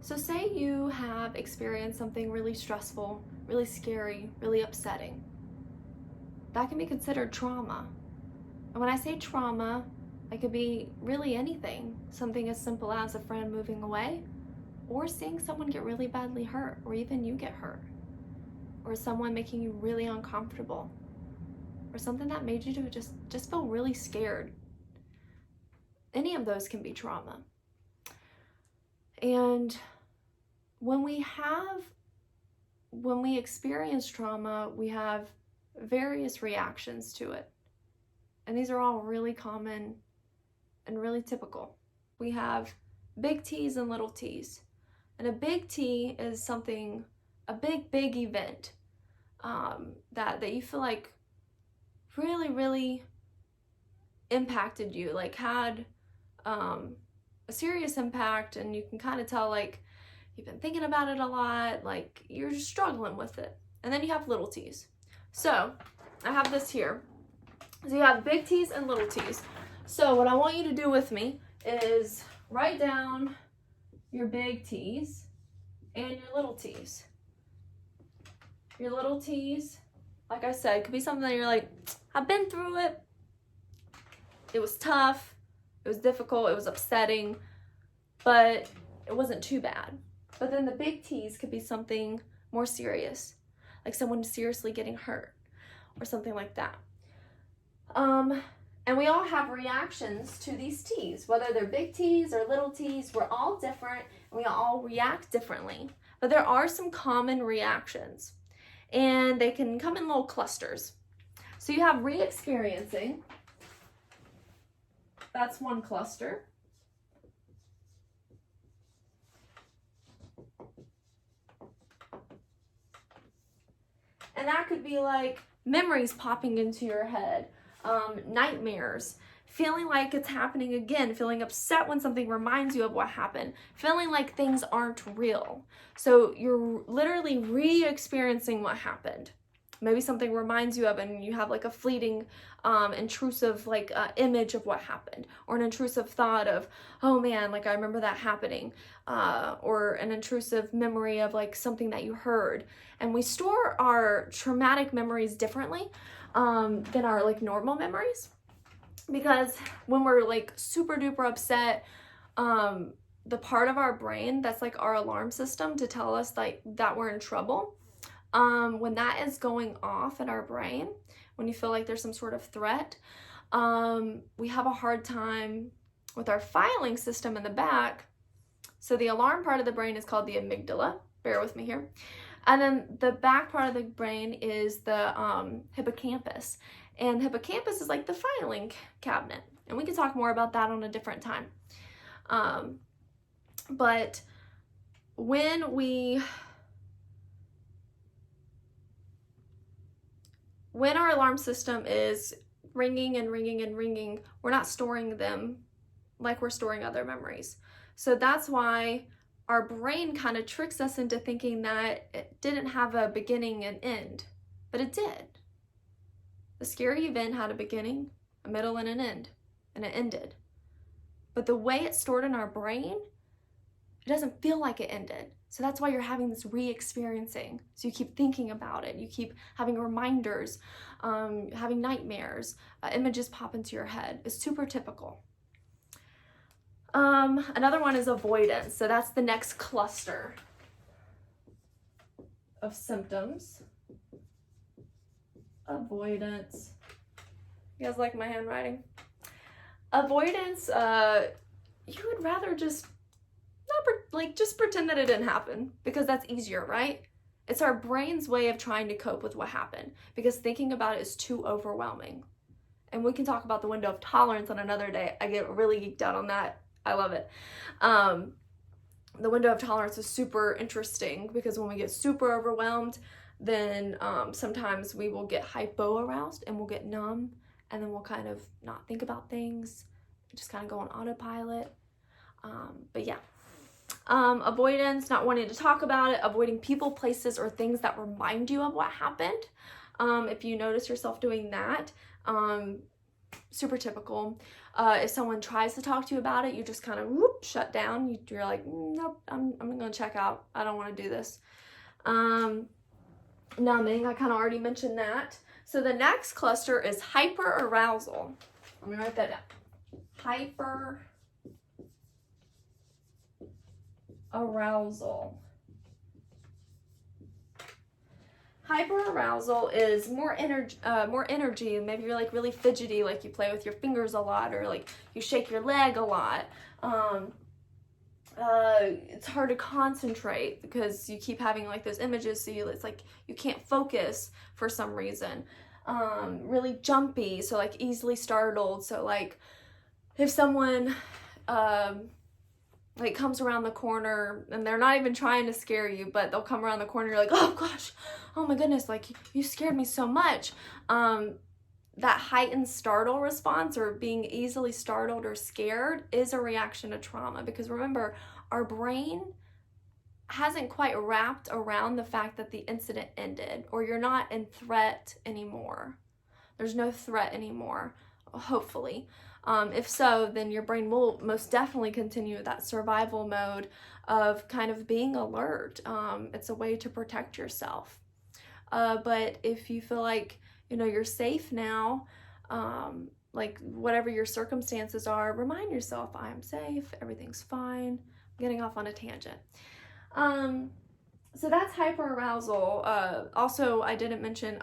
So say you have experienced something really stressful, really scary, really upsetting. That can be considered trauma. And when I say trauma, it could be really anything. Something as simple as a friend moving away, or seeing someone get really badly hurt, or even you get hurt, or someone making you really uncomfortable, or something that made you to just feel really scared. Any of those can be trauma. And when we experience trauma, we have various reactions to it. And these are all really common and really typical. We have big T's and little t's. And a big T is something, a big event that you feel like really impacted you, like had a serious impact, and you can kind of tell like you've been thinking about it a lot, like you're just struggling with it. And then you have little t's. So I have this here. So you have big T's and little t's. So what I want you to do with me is write down your big T's and your little t's. Your little t's, like I said, could be something that you're like, I've been through it. It was tough. It was difficult. It was upsetting, but it wasn't too bad. But then the big T's could be something more serious, like someone seriously getting hurt or something like that. And we all have reactions to these T's, whether they're big T's or little t's. We're all different and we all react differently. But there are some common reactions, and they can come in little clusters. So you have re-experiencing. That's one cluster. And that could be like memories popping into your head, nightmares, feeling like it's happening again, feeling upset when something reminds you of what happened, feeling like things aren't real. So you're literally re-experiencing what happened. Maybe something reminds you of it and you have like a fleeting intrusive like image of what happened, or an intrusive thought of, oh man, like I remember that happening, or an intrusive memory of like something that you heard. And we store our traumatic memories differently than our like normal memories, because when we're like super duper upset, the part of our brain that's like our alarm system to tell us like that we're in trouble, when that is going off in our brain, when you feel like there's some sort of threat, we have a hard time with our filing system in the back. So the alarm part of the brain is called the amygdala. Bear with me here. And then the back part of the brain is the hippocampus. And the hippocampus is like the filing cabinet. And we can talk more about that on a different time. But when our alarm system is ringing and ringing and ringing, we're not storing them like we're storing other memories. So that's why our brain kind of tricks us into thinking that it didn't have a beginning and end, but it did. The scary event had a beginning, a middle, and an end, and it ended. But the way it's stored in our brain, it doesn't feel like it ended. So that's why you're having this re-experiencing. So you keep thinking about it. You keep having reminders, having nightmares, images pop into your head. It's super typical. Another one is avoidance. So that's the next cluster of symptoms. Avoidance. You guys like my handwriting? Avoidance, you would rather just just pretend that it didn't happen, because that's easier, right? It's our brain's way of trying to cope with what happened, because thinking about it is too overwhelming. And we can talk about the window of tolerance on another day. I get really geeked out on that. I love it. The window of tolerance is super interesting, because when we get super overwhelmed, then sometimes we will get hypo-aroused and we'll get numb, and then we'll kind of not think about things, just kind of go on autopilot. But yeah. Avoidance, not wanting to talk about it, avoiding people, places, or things that remind you of what happened. If you notice yourself doing that, super typical. If someone tries to talk to you about it, you just kind of whoop, shut down. You're like, nope, I'm gonna check out. I don't want to do this. Numbing, I kind of already mentioned that. So the next cluster is hyperarousal. Let me write that down. Hyperarousal. Hyperarousal is more energy. Maybe you're like really fidgety, like you play with your fingers a lot, or like you shake your leg a lot. It's hard to concentrate because you keep having like those images, so it's like you can't focus for some reason. Really jumpy, so like easily startled. So like if someone like comes around the corner and they're not even trying to scare you, but they'll come around the corner, you're like, oh gosh, oh my goodness, like you scared me so much. That heightened startle response, or being easily startled or scared, is a reaction to trauma, because remember, our brain hasn't quite wrapped around the fact that the incident ended, or you're not in threat anymore. There's no threat anymore, hopefully. If so, then your brain will most definitely continue that survival mode of kind of being alert. It's a way to protect yourself. But if you feel like, you're safe now, like whatever your circumstances are, remind yourself, I'm safe, everything's fine. I'm getting off on a tangent. So that's hyperarousal. Also, I didn't mention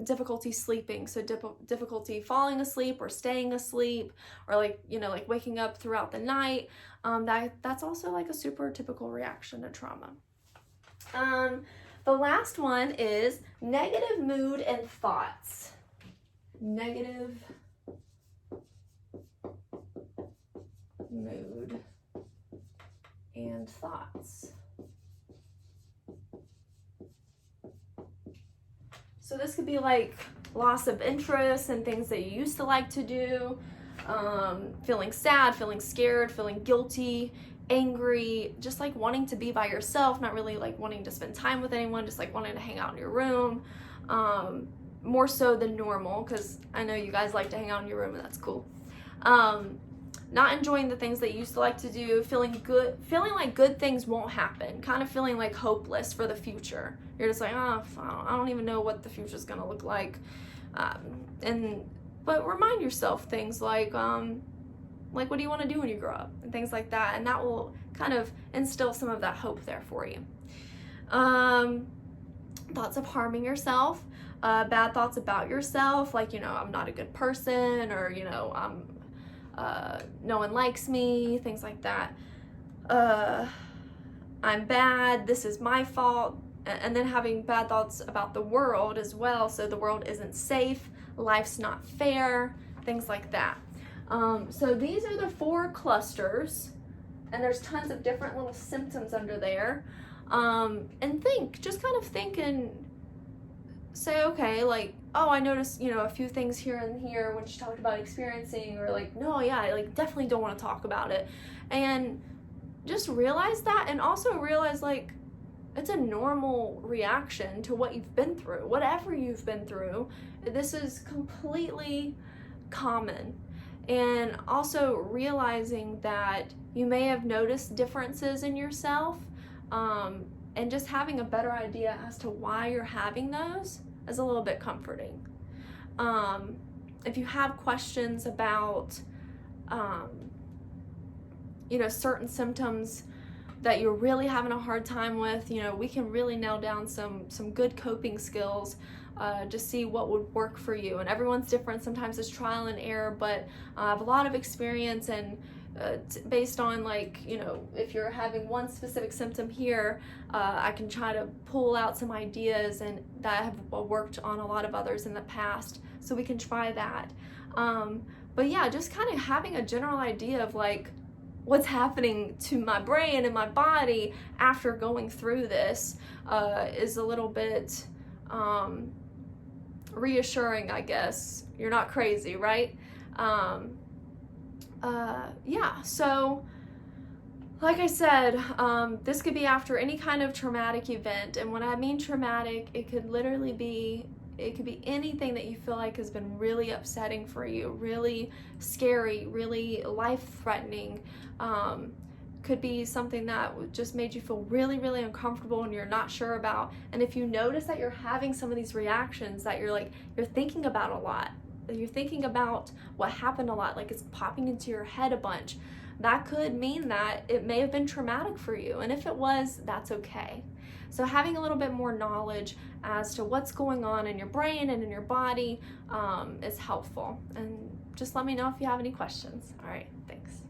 difficulty sleeping. So difficulty falling asleep or staying asleep, or like waking up throughout the night. That's also like a super typical reaction to trauma. The last one is negative mood and thoughts. Negative mood and thoughts. So this could be like loss of interest in things that you used to like to do, feeling sad, feeling scared, feeling guilty, angry, just like wanting to be by yourself, not really like wanting to spend time with anyone, just like wanting to hang out in your room, more so than normal, because I know you guys like to hang out in your room and that's cool. Not enjoying the things that you used to like to do, feeling like good things won't happen, kind of feeling like hopeless for the future. You're just like, I don't even know what the future's gonna look like. But remind yourself things like what do you want to do when you grow up, and things like that, and that will kind of instill some of that hope there for you. Thoughts of harming yourself, bad thoughts about yourself, like, I'm not a good person, or, no one likes me, things like that. I'm bad, this is my fault, and then having bad thoughts about the world as well. So the world isn't safe, life's not fair, things like that. So these are the 4 clusters, and there's tons of different little symptoms under there. And just kind of think and say, okay, like, oh, I noticed, a few things here and here when she talked about experiencing, or like, no, yeah, I like definitely don't want to talk about it. And just realize that, and also realize like it's a normal reaction to what you've been through, whatever you've been through. This is completely common. And also realizing that you may have noticed differences in yourself, and just having a better idea as to why you're having those is a little bit comforting. If you have questions about, certain symptoms that you're really having a hard time with, we can really nail down some good coping skills, to see what would work for you. And everyone's different. Sometimes it's trial and error, but I have a lot of experience, and based on like, if you're having one specific symptom here, I can try to pull out some ideas and that have worked on a lot of others in the past, so we can try that. But yeah, just kind of having a general idea of like what's happening to my brain and my body after going through this is a little bit reassuring, I guess. You're not crazy, right? Yeah, so like I said, this could be after any kind of traumatic event. And when I mean traumatic, it could literally be It could be anything that you feel like has been really upsetting for you, really scary, really life-threatening. Could be something that just made you feel really, really uncomfortable and you're not sure about. And if you notice that you're having some of these reactions, that you're thinking about a lot, that you're thinking about what happened a lot, like it's popping into your head a bunch, that could mean that it may have been traumatic for you. And if it was, that's okay. So having a little bit more knowledge as to what's going on in your brain and in your body is helpful. And just let me know if you have any questions. All right, thanks.